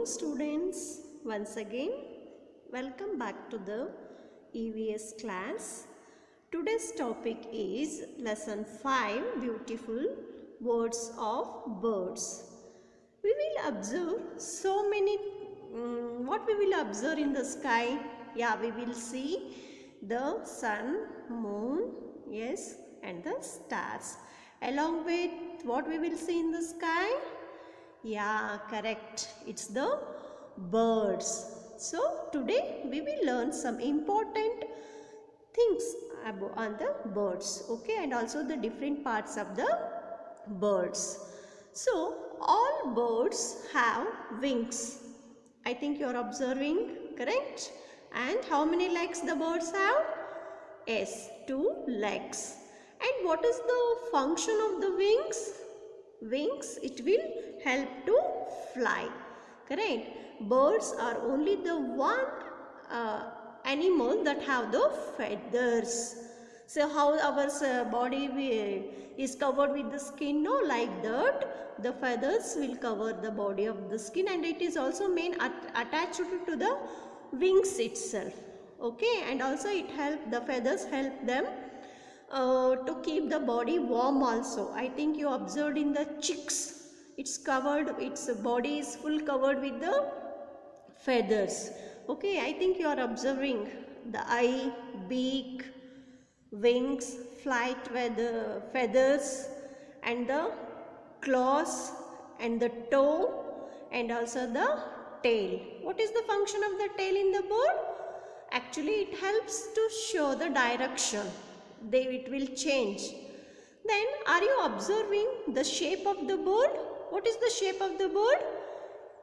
morning students. Once again welcome back to the EVS class. Today's topic is lesson 5, beautiful words of birds. We will observe so many what we will observe in the sky. Yeah, we will see the sun, moon, yes, and the stars. Along with what we will see in the sky? Yeah, correct. It's the birds. So today we will learn some important things on the birds, okay, and also the different parts of the birds. So all birds have wings. I think you are observing, correct? And how many legs the birds have? Yes, 2 legs. And what is the function of the wings? Wings, it will help to fly, correct? Birds are only the one animal that have the feathers. So how our body is covered with the skin, no, like that the feathers will cover the body of the skin, and it is also main attached to the wings itself, okay, and also it the feathers help them to keep the body warm also. I think you observed in the chicks, it's covered, its body is full covered with the feathers, okay. I think you are observing the eye, beak, wings, flight feathers, and the claws, and the toe, and also the tail. What is the function of the tail in the bird? Actually it helps to show the direction. It will change. Then are you observing the shape of the bird? What is the shape of the bird?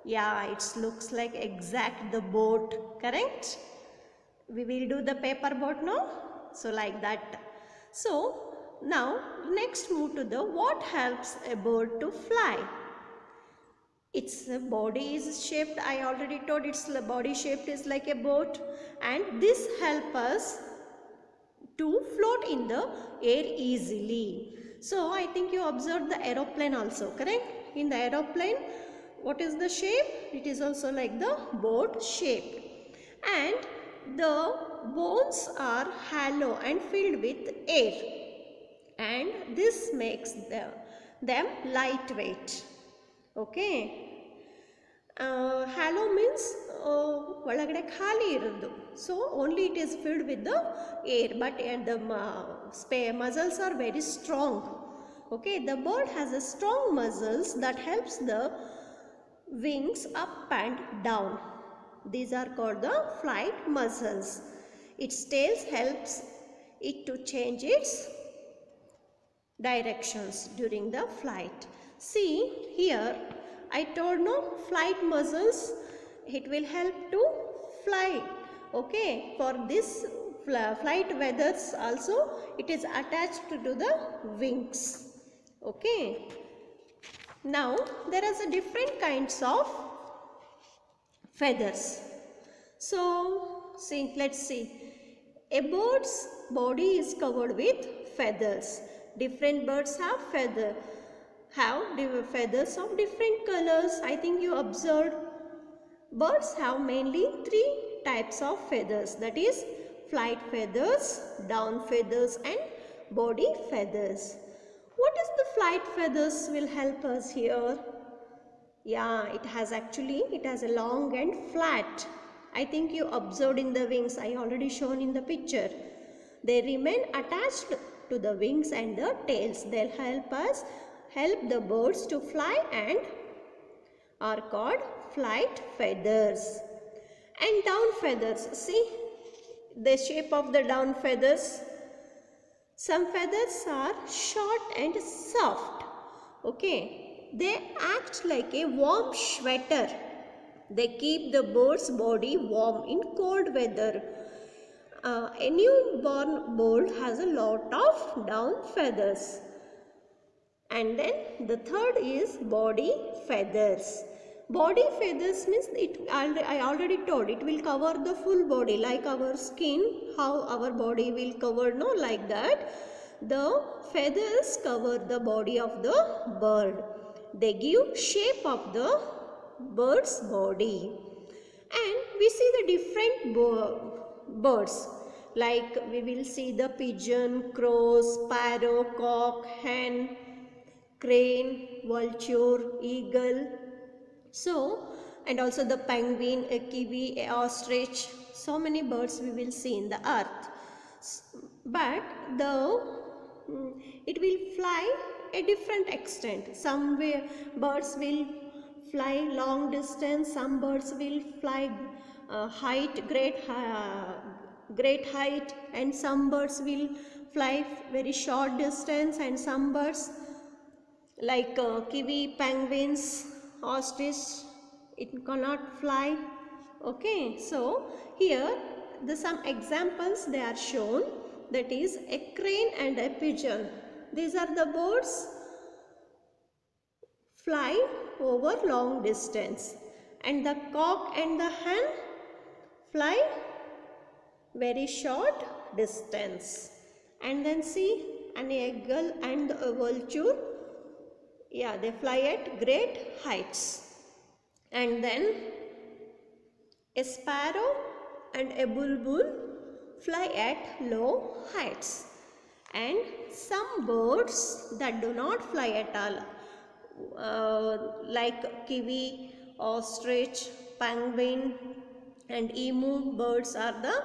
Yeah, it looks like exact the boat, correct? We will do the paper boat now. So like that. So now next move to the what helps a bird to fly. Its body is shaped, I already told its body shaped is like a boat, and this helps us to float in the air easily. So I think you observed the aeroplane also, correct? In the aeroplane, what is the shape? It is also like the boat shape, and the bones are hollow and filled with air, and this makes them lightweight, okay. Hollow means ಒಳಗಡೆ ಖಾಲಿ ಇರೋದು, so only it is filled with the air, but the muscles are very strong, okay. The bird has a strong muscles that helps the wings up and down. These are called the flight muscles. Its tail helps it to change its directions during the flight. See here, I told no, flight muscles, it will help to fly, okay. For this flight feathers also it is attached to the wings, okay. Now there is a different kinds of feathers. So see, let's see. A bird's body is covered with feathers. Different birds have feathers of different colors. I think you observed birds have mainly 3 types of feathers, that is flight feathers, down feathers, and body feathers. What is the flight feathers will help us here? Yeah, it has a long and flat. I think you observed in the wings, I already shown in the picture. They remain attached to the wings and the tails. They'll help the birds to fly and are called flight feathers. And down feathers, see the shape of the down feathers. Some feathers are short and soft, okay. They act like a warm sweater. They keep the bird's body warm in cold weather. A newborn bird has a lot of down feathers. And then the third is body feathers. Body feathers means I already told, it will cover the full body like our skin, how our body will cover, no, like that. The feathers cover the body of the bird. They give shape of the bird's body. And we see the different birds, like we will see the pigeon, crow, sparrow, cock, hen, crane, vulture, eagle. So, and also the penguin, a kiwi, a ostrich. So many birds we will see in the earth. But it will fly a different extent. Some birds will fly long distance. Some birds will fly great height, and some birds will fly very short distance, and some birds like kiwi, penguins, ostrich, it cannot fly. Okay, so here some examples they are shown, that is a crane and a pigeon. These are the birds fly over long distance, and the cock and the hen fly very short distance. And then see an eagle and a vulture, yeah, they fly at great heights. And then a sparrow and a bulbul fly at low heights. And some birds that do not fly at all, like kiwi, ostrich, penguin and emu birds are the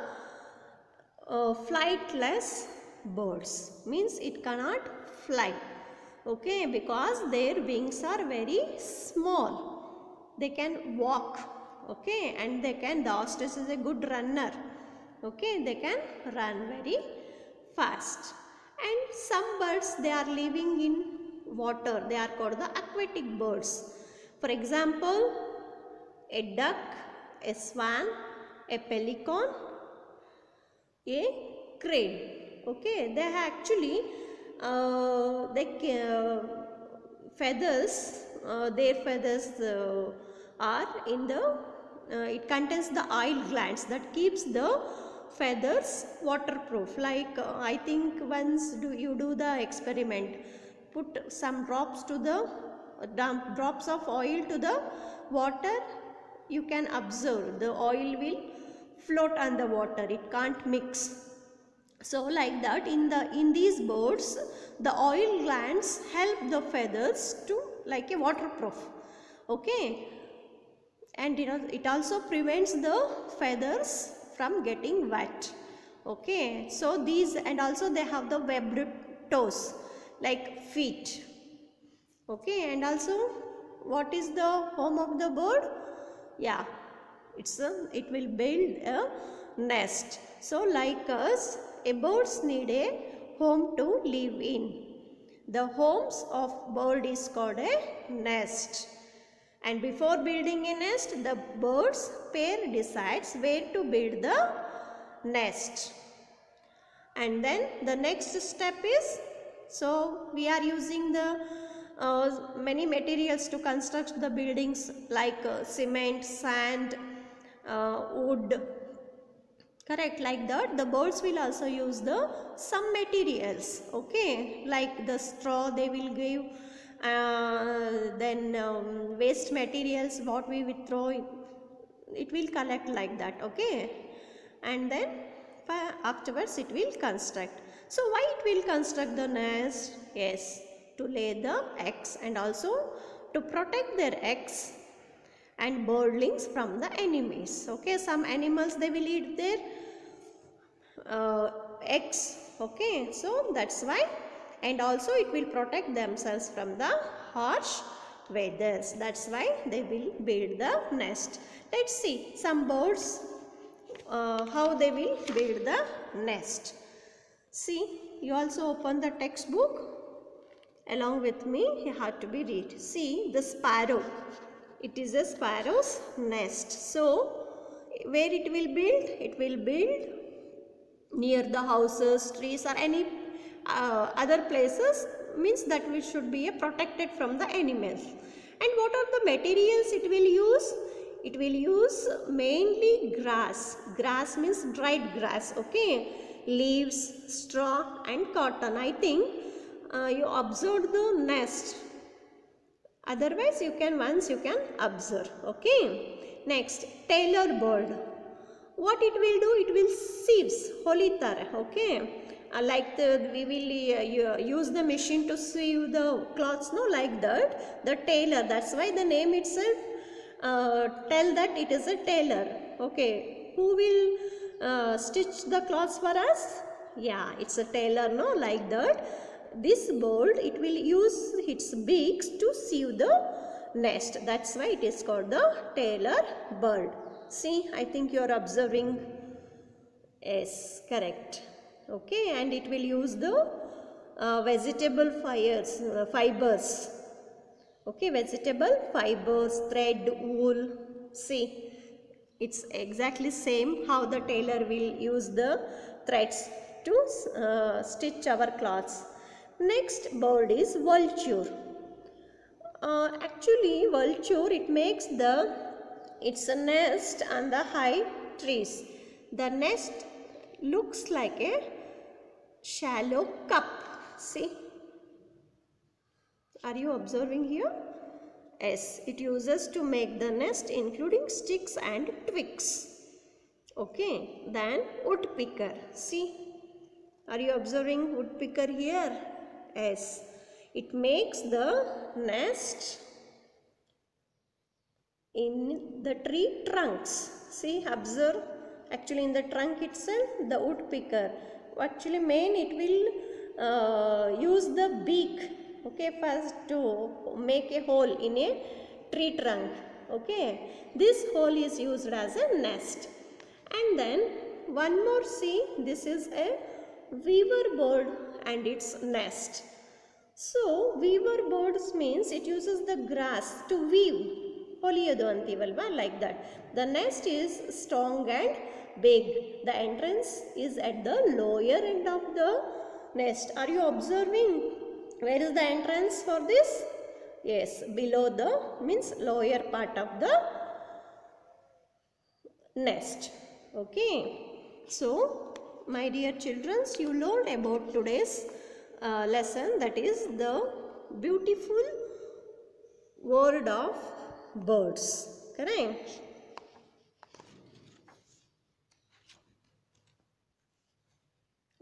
flightless birds, means it cannot fly. Okay, because their wings are very small. They can walk. Okay, and the ostrich is a good runner. Okay, they can run very fast. And some birds, they are living in water. They are called the aquatic birds. For example, a duck, a swan, a pelican, a crane. Okay, they actually feathers, their feathers are in the, it contains the oil glands that keeps the feathers waterproof. Like I think once you do the experiment, put some drops to the drops of oil to the water, you can observe the oil will float on the water, it can't mix. So like that, in these birds, the oil glands help the feathers to like a waterproof. Okay, and it also prevents the feathers from getting wet. Okay, so these, and also they have the webbed toes like feet. Okay, and also what is the home of the bird? Yeah, it will build a nest. So like us, a birds need a home to live in. The homes of bird is called a nest. And before building a nest, the bird's pair decides where to build the nest. And then the next step is, so we are using the many materials to construct the buildings like cement, sand, wood. Correct, like that the birds will also use the some materials. Okay, like the straw they will give, then waste materials what we will throw, it will collect like that. Okay, and then afterwards it will construct. So why it will construct the nest? Yes, to lay the eggs and also to protect their eggs and birdlings from the enemies. Okay, some animals they will eat their eggs. Okay, so that's why, and also it will protect themselves from the harsh weathers. That's why they will build the nest. Let's see some birds how they will build the nest. See, you also open the textbook along with me, you have to be read. See the sparrow, it is a sparrow's nest. So where it will build? It will build near the houses, trees or any other places, means that we should be protected from the animals. And what are the materials it will use? It will use mainly grass. Grass means dried grass. Okay, leaves, straw and cotton. I think you observed the nest. Otherwise you can observe. Okay. Next, tailor bird. What it will do? It will sieves holitar. Okay. Like we will use the machine to sew the cloths, no, like that. The tailor, that's why the name itself tell that it is a tailor. Okay, who will stitch the cloths for us? Yeah, it's a tailor, no, like that. This bird, it will use its beaks to sew the nest. That's why it is called the tailor bird. See, I think you are observing. Yes, correct. Okay, and it will use the vegetable fibers. Okay, vegetable fibers, thread, wool. See, it's exactly same how the tailor will use the threads to stitch our cloths. Next bird is vulture. Actually, vulture, it makes it's a nest on the high trees. The nest looks like a shallow cup. See, are you observing here? Yes, it uses to make the nest including sticks and twigs. Okay, then woodpecker. See, are you observing woodpecker here? Yes, it makes the nest in the tree trunks. See, observe. Actually, in the trunk itself, the woodpecker. Actually, it will use the beak. Okay, first to make a hole in a tree trunk. Okay, this hole is used as a nest. And then one more, see, this is a weaver bird and its nest. So, weaver birds means it uses the grass to weave. Like that. The nest is strong and big. The entrance is at the lower end of the nest. Are you observing? Where is the entrance for this? Yes, below the means lower part of the nest. Okay. So, my dear children, you learned about today's lesson, that is the beautiful world of birds. Correct?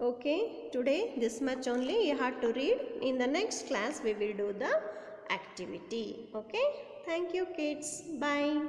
Okay, today this much only you have to read. In the next class we will do the activity. Okay, thank you kids. Bye.